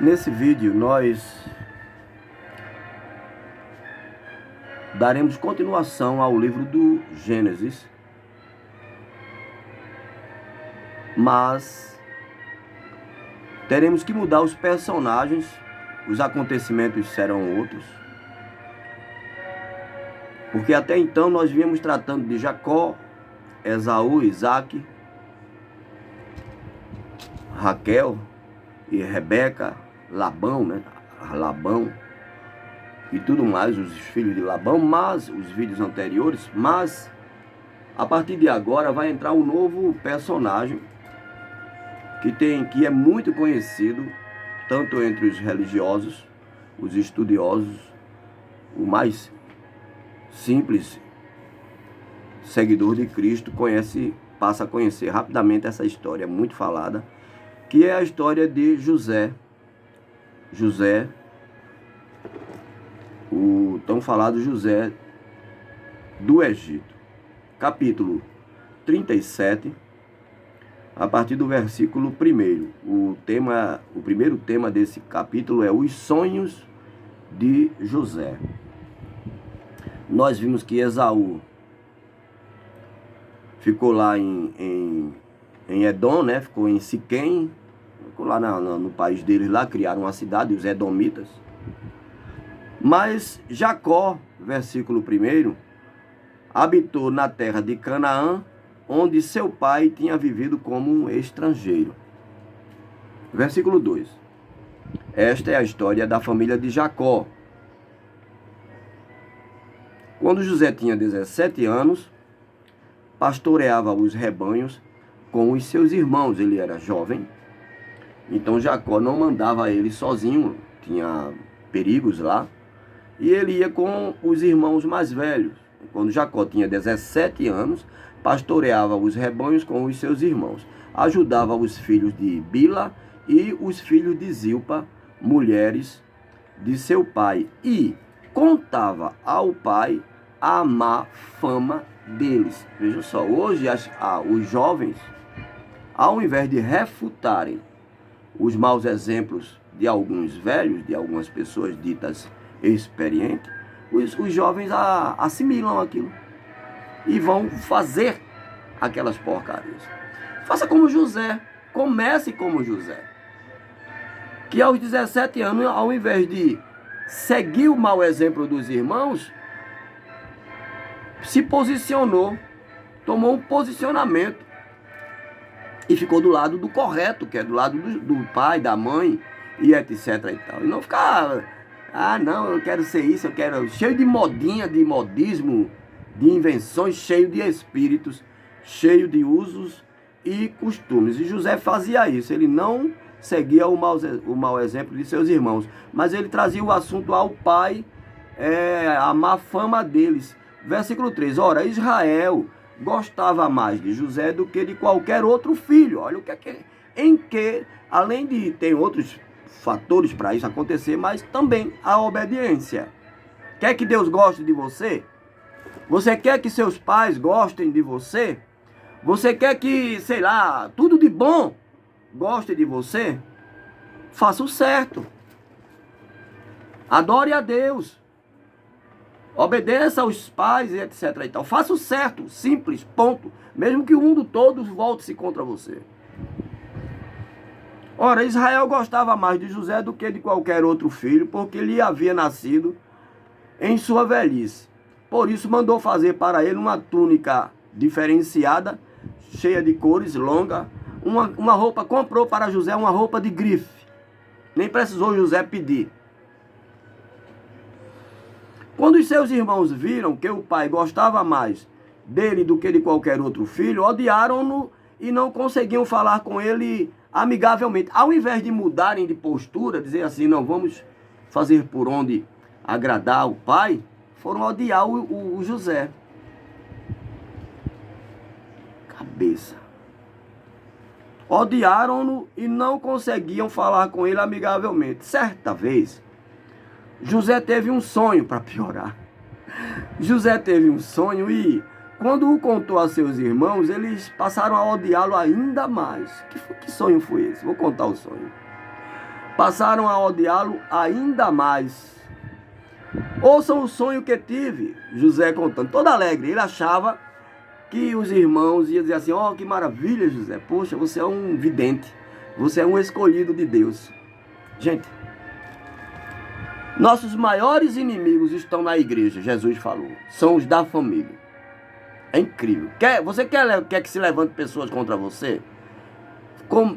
Nesse vídeo nós daremos continuação ao livro do Gênesis, mas teremos que mudar os personagens, os acontecimentos serão outros, porque até então nós vínhamos tratando de Jacó, Esaú, Isaac, Raquel e Rebeca, Labão, Labão e tudo mais, os filhos de Labão, mas os vídeos anteriores, mas a partir de agora vai entrar um novo personagem que é muito conhecido tanto entre os religiosos, os estudiosos, o mais simples seguidor de Cristo passa a conhecer rapidamente essa história muito falada, que é a história de José, o tão falado José do Egito. Capítulo 37, a partir do versículo 1. O primeiro tema desse capítulo é os sonhos de José. Nós vimos que Esaú ficou lá em Edom, ficou em Siquém, ficou lá no país deles, lá criaram uma cidade, os Edomitas. Mas Jacó, versículo 1, habitou na terra de Canaã, onde seu pai tinha vivido como um estrangeiro. Versículo 2. Esta é a história da família de Jacó. Quando José tinha 17 anos, pastoreava os rebanhos com os seus irmãos. Ele era jovem, então Jacó não mandava ele sozinho, tinha perigos lá, e ele ia com os irmãos mais velhos. Quando Jacó tinha 17 anos, pastoreava os rebanhos com os seus irmãos, ajudava os filhos de Bila e os filhos de Zilpa, mulheres de seu pai, e contava ao pai a má fama deles. Veja só, hoje os jovens, ao invés de refutarem os maus exemplos de alguns velhos, de algumas pessoas ditas experientes, os jovens assimilam aquilo e vão fazer aquelas porcarias. Faça como José, comece como José, que aos 17 anos, ao invés de seguir o mau exemplo dos irmãos, se posicionou, tomou um posicionamento e ficou do lado do correto, que é do lado do pai, da mãe e etc e tal. E não ficar, não, eu quero ser isso, eu quero, cheio de modinha, de modismo, de invenções, cheio de espíritos, cheio de usos e costumes. E José fazia isso, ele não seguia o mau exemplo de seus irmãos, mas ele trazia o assunto ao pai, a má fama deles. Versículo 3, ora, Israel gostava mais de José do que de qualquer outro filho. Olha o que além de ter outros fatores para isso acontecer, mas também a obediência. Quer que Deus goste de você? Você quer que seus pais gostem de você? Você quer que, sei lá, tudo de bom goste de você? Faça o certo. Adore a Deus. Obedeça aos pais e etc e tal. Faça o certo, simples, ponto. Mesmo que o mundo todo volte-se contra você. Ora, Israel gostava mais de José do que de qualquer outro filho, porque ele havia nascido em sua velhice. Por isso mandou fazer para ele uma túnica diferenciada, cheia de cores, longa. Uma roupa, comprou para José uma roupa de grife. Nem precisou José pedir. Quando os seus irmãos viram que o pai gostava mais dele do que de qualquer outro filho, odiaram-no e não conseguiam falar com ele amigavelmente. Ao invés de mudarem de postura, dizer assim, não, vamos fazer por onde agradar o pai, foram odiar o José. Cabeça. Odiaram-no e não conseguiam falar com ele amigavelmente. Certa vez, José teve um sonho, para piorar. José teve um sonho e, quando o contou a seus irmãos, eles passaram a odiá-lo ainda mais. Que sonho foi esse? Vou contar o sonho. passaram a odiá-lo ainda mais. Ouçam o sonho que tive, José contando, todo alegre. Ele achava que os irmãos iam dizer assim: ó, que maravilha, José, poxa, você é um vidente, você é um escolhido de Deus. Gente, nossos maiores inimigos estão na igreja, Jesus falou, são os da família. É incrível. Você quer que se levante pessoas contra você?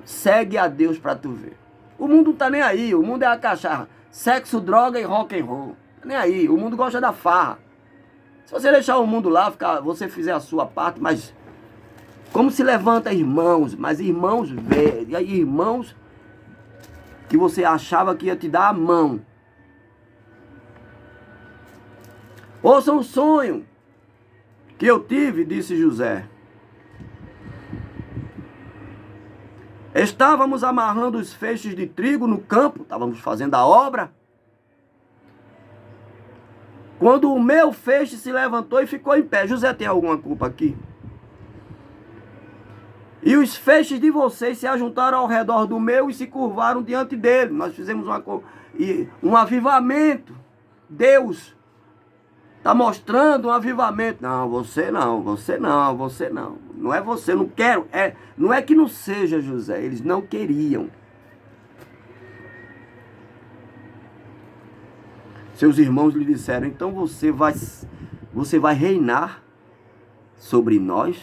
Segue a Deus para tu ver. O mundo não tá nem aí, o mundo é a cachaça, sexo, droga e rock and roll. Nem aí, o mundo gosta da farra. Se você deixar o mundo lá, você fizer a sua parte, mas como se levanta irmãos, mas irmãos velhos, irmãos que você achava que ia te dar a mão. Ouçam o sonho que eu tive, disse José. Estávamos amarrando os feixes de trigo no campo, estávamos fazendo a obra, quando o meu feixe se levantou e ficou em pé. José tem alguma culpa aqui? E os feixes de vocês se ajuntaram ao redor do meu e se curvaram diante dele. Nós fizemos um avivamento. Deus está mostrando um avivamento. Não, você não, você não, você não. Não é você, não quero. Não é que não seja, José. Eles não queriam. Seus irmãos lhe disseram: então você vai reinar sobre nós?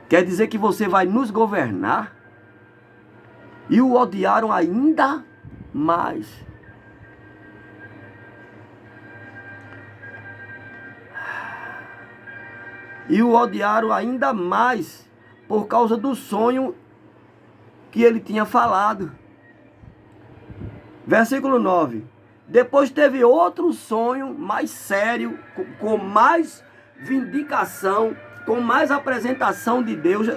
Quer dizer que você vai nos governar? E o odiaram ainda mais. E o odiaram ainda mais por causa do sonho que ele tinha falado. Versículo 9. Depois teve outro sonho mais sério, com mais vindicação, com mais apresentação de Deus.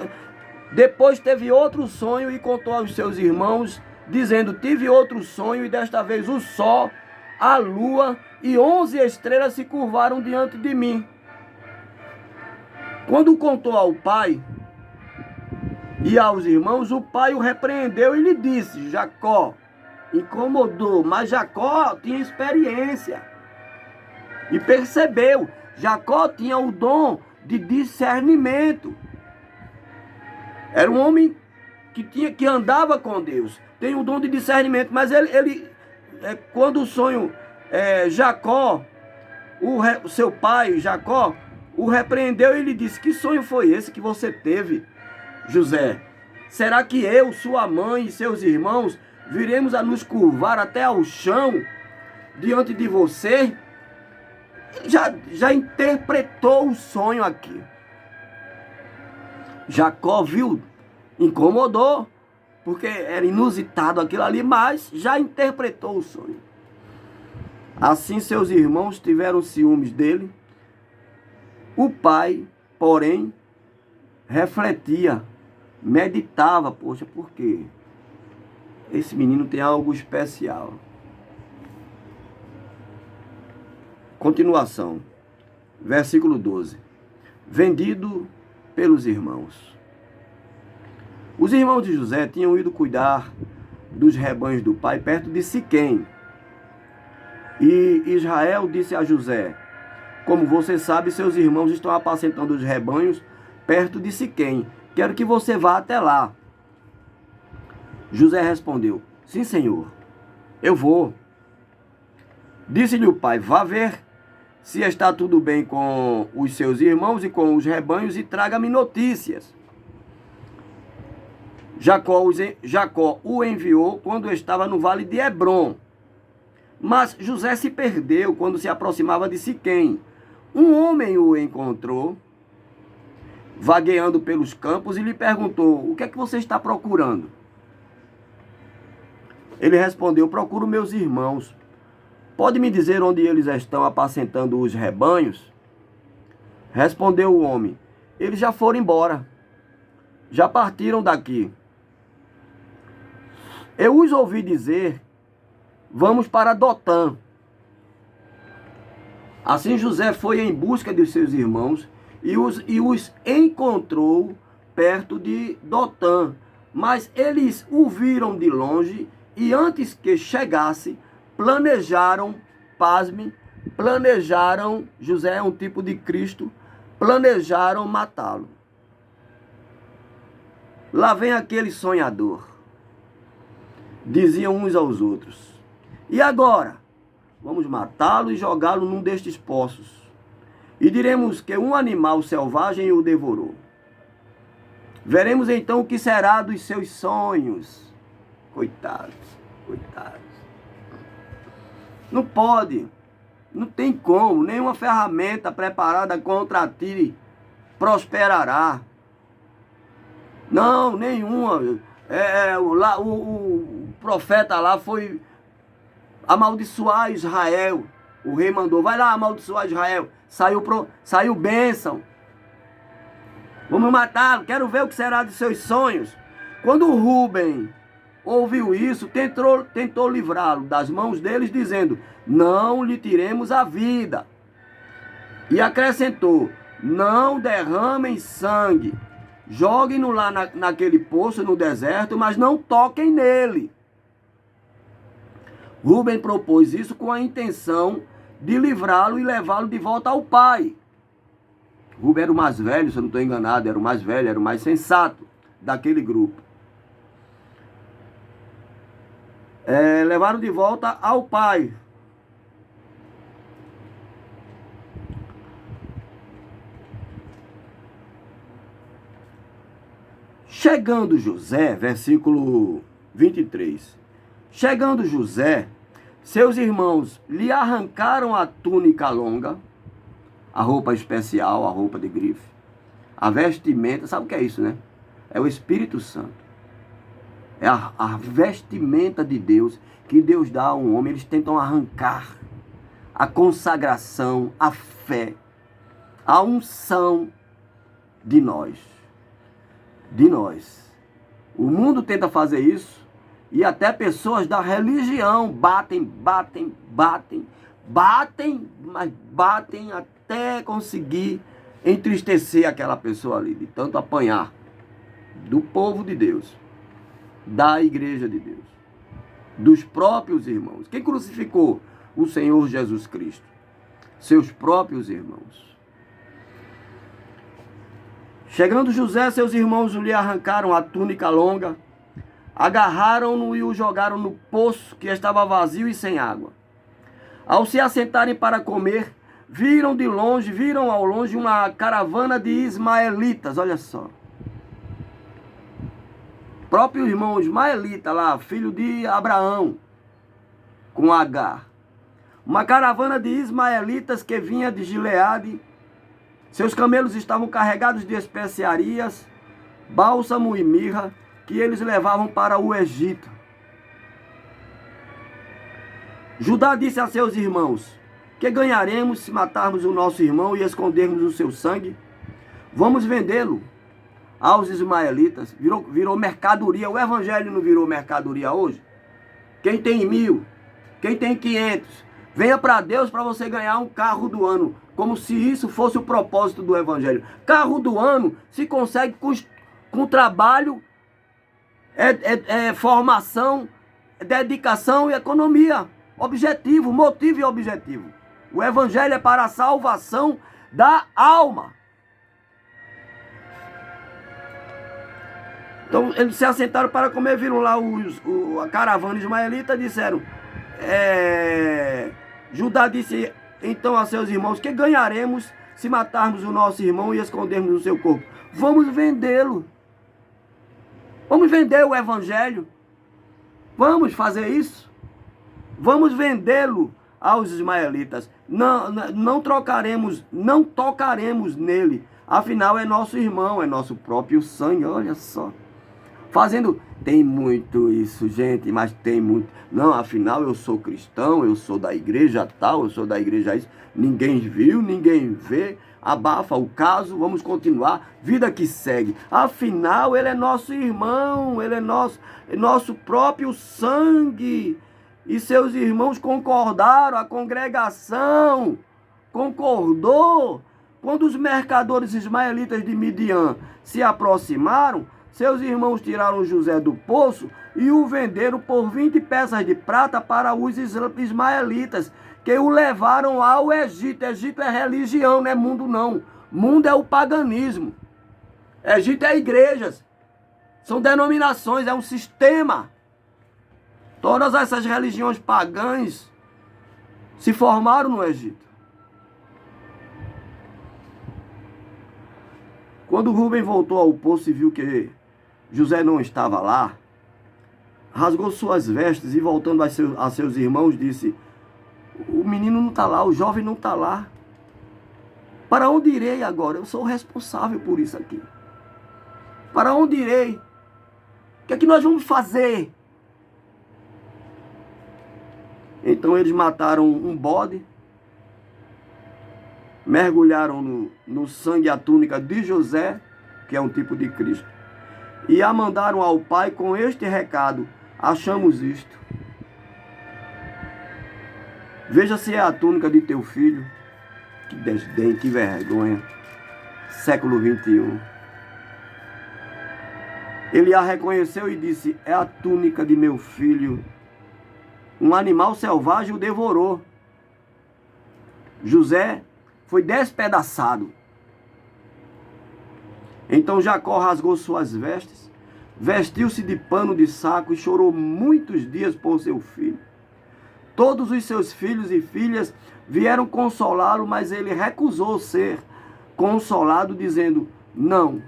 Depois teve outro sonho e contou aos seus irmãos, dizendo: tive outro sonho e desta vez o sol, a lua e 11 estrelas se curvaram diante de mim. Quando contou ao pai e aos irmãos, o pai o repreendeu e lhe disse: Jacó, incomodou, mas Jacó tinha experiência e percebeu. Jacó tinha o dom de discernimento. Era um homem que andava com Deus, tem o dom de discernimento, mas quando o sonho, Jacó, seu pai Jacó, o repreendeu e lhe disse: que sonho foi esse que você teve, José? Será que eu, sua mãe e seus irmãos viremos a nos curvar até ao chão diante de você? Já interpretou o sonho aqui. Jacó viu, incomodou, porque era inusitado aquilo ali, mas já interpretou o sonho. Assim seus irmãos tiveram ciúmes dele. O pai, porém, refletia, meditava: poxa, por quê? Esse menino tem algo especial. Continuação. Versículo 12. Vendido pelos irmãos. Os irmãos de José tinham ido cuidar dos rebanhos do pai perto de Siquém. E Israel disse a José: como você sabe, seus irmãos estão apacentando os rebanhos perto de Siquém. Quero que você vá até lá. José respondeu: sim, senhor, eu vou. Disse-lhe o pai: vá ver se está tudo bem com os seus irmãos e com os rebanhos e traga-me notícias. Jacó o enviou quando estava no vale de Hebrom. Mas José se perdeu quando se aproximava de Siquém. Um homem o encontrou, vagueando pelos campos, e lhe perguntou: o que é que você está procurando? Ele respondeu: procuro meus irmãos. Pode me dizer onde eles estão apacentando os rebanhos? Respondeu o homem: eles já foram embora, já partiram daqui. Eu os ouvi dizer: vamos para Dotã. Assim José foi em busca de seus irmãos e os encontrou perto de Dotã, Mas eles o viram de longe e antes que chegasse, planejaram, pasme, planejaram, José é um tipo de Cristo, planejaram matá-lo. Lá vem aquele sonhador. Diziam uns aos outros: e agora? Vamos matá-lo e jogá-lo num destes poços. E diremos que um animal selvagem o devorou. Veremos então o que será dos seus sonhos. Coitados, coitados. Não pode, não tem como, nenhuma ferramenta preparada contra ti prosperará. Não, nenhuma. O profeta lá foi amaldiçoar Israel. O rei mandou, vai lá amaldiçoar Israel. Saiu bênção. Vamos matá-lo, quero ver o que será de seus sonhos. Quando Rúben ouviu isso, tentou livrá-lo das mãos deles, dizendo: não lhe tiremos a vida. E acrescentou: não derramem sangue. Joguem-no lá naquele poço no deserto, mas não toquem nele. Rúben propôs isso com a intenção de livrá-lo e levá-lo de volta ao pai. Rúben era o mais velho, se eu não estou enganado, era o mais velho, era o mais sensato daquele grupo. Levaram de volta ao pai. Chegando José, versículo 23. Chegando José, seus irmãos lhe arrancaram a túnica longa, a roupa especial, a roupa de grife, a vestimenta, sabe o que é isso, né? É o Espírito Santo. É a vestimenta de Deus, que Deus dá a um homem. Eles tentam arrancar a consagração, a fé, a unção de nós. De nós. O mundo tenta fazer isso e até pessoas da religião batem, mas batem até conseguir entristecer aquela pessoa ali, de tanto apanhar do povo de Deus, da igreja de Deus, dos próprios irmãos. Quem crucificou o Senhor Jesus Cristo? Seus próprios irmãos. Chegando José, seus irmãos lhe arrancaram a túnica longa, agarraram-no e o jogaram no poço que estava vazio e sem água. Ao se assentarem para comer, viram ao longe uma caravana de ismaelitas, olha só. Próprio irmão ismaelita lá, filho de Abraão, com Agar. Uma caravana de ismaelitas que vinha de Gileade. Seus camelos estavam carregados de especiarias, bálsamo e mirra, que eles levavam para o Egito. Judá disse a seus irmãos: que ganharemos se matarmos o nosso irmão e escondermos o seu sangue? Vamos vendê-lo aos ismaelitas. Virou mercadoria. O evangelho não virou mercadoria hoje? Quem tem 1.000, quem tem 500, venha para Deus para você ganhar um carro do ano. Como se isso fosse o propósito do evangelho. Carro do ano se consegue com trabalho, formação, dedicação e economia. Objetivo, motivo e objetivo. O evangelho é para a salvação da alma. Então eles se assentaram para comer, viram lá a caravana ismaelita, disseram, Judá disse então a seus irmãos: que ganharemos se matarmos o nosso irmão e escondermos o seu corpo? Vamos vendê-lo. Vamos vender o evangelho. Vamos fazer isso. Vamos vendê-lo aos ismaelitas. Não tocaremos nele. Afinal é nosso irmão, é nosso próprio sangue. Olha só. Tem muito isso, gente, mas tem muito. Não, afinal eu sou cristão, eu sou da igreja tal, eu sou da igreja isso. Ninguém viu, ninguém vê. Abafa o caso, vamos continuar. Vida que segue. Afinal, ele é nosso irmão, ele é nosso próprio sangue. E seus irmãos concordaram, a congregação concordou. Quando os mercadores ismaelitas de Midian se aproximaram, seus irmãos tiraram José do poço e o venderam por 20 peças de prata para os ismaelitas, que o levaram ao Egito. Egito é religião, não é mundo não. Mundo é o paganismo. Egito é igrejas. São denominações, é um sistema. Todas essas religiões pagãs se formaram no Egito. Quando Rubem voltou ao poço e viu que José não estava lá, rasgou suas vestes e, voltando a seus irmãos, disse: o menino não está lá, o jovem não está lá. Para onde irei agora? Eu sou o responsável por isso aqui. Para onde irei? O que é que nós vamos fazer? Então eles mataram um bode, mergulharam no sangue a túnica de José, que é um tipo de Cristo, e a mandaram ao pai com este recado: achamos isto. Veja se é a túnica de teu filho. Que desdém, que vergonha. Século 21. Ele a reconheceu e disse: é a túnica de meu filho. Um animal selvagem o devorou. José foi despedaçado. Então Jacó rasgou suas vestes, vestiu-se de pano de saco e chorou muitos dias por seu filho. Todos os seus filhos e filhas vieram consolá-lo, mas ele recusou ser consolado, dizendo: não,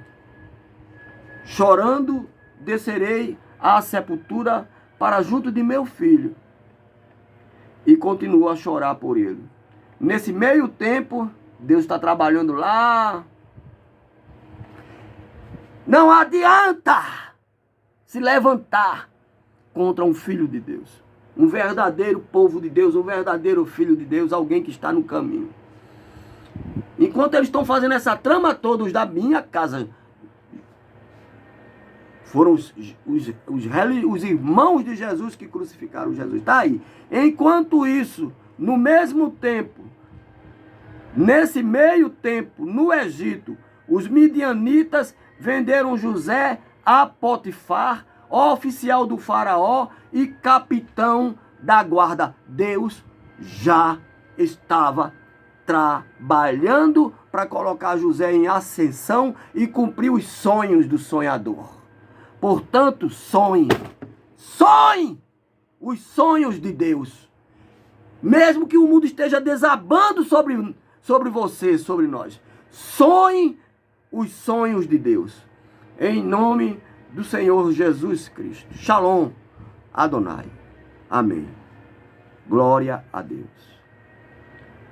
chorando descerei à sepultura para junto de meu filho. E continuou a chorar por ele. Nesse meio tempo, Deus está trabalhando lá. Não adianta se levantar contra um filho de Deus. Um verdadeiro povo de Deus, um verdadeiro filho de Deus, alguém que está no caminho. Enquanto eles estão fazendo essa trama toda, os da minha casa, foram os irmãos de Jesus que crucificaram Jesus. Está aí. Enquanto isso, no mesmo tempo, nesse meio tempo, no Egito, os midianitas venderam José a Potifar, oficial do faraó e capitão da guarda. Deus já estava trabalhando para colocar José em ascensão e cumprir os sonhos do sonhador. Portanto, sonhe os sonhos de Deus. Mesmo que o mundo esteja desabando sobre você, sobre nós. Sonhe os sonhos de Deus. Em nome do Senhor Jesus Cristo. Shalom, Adonai. Amém. Glória a Deus.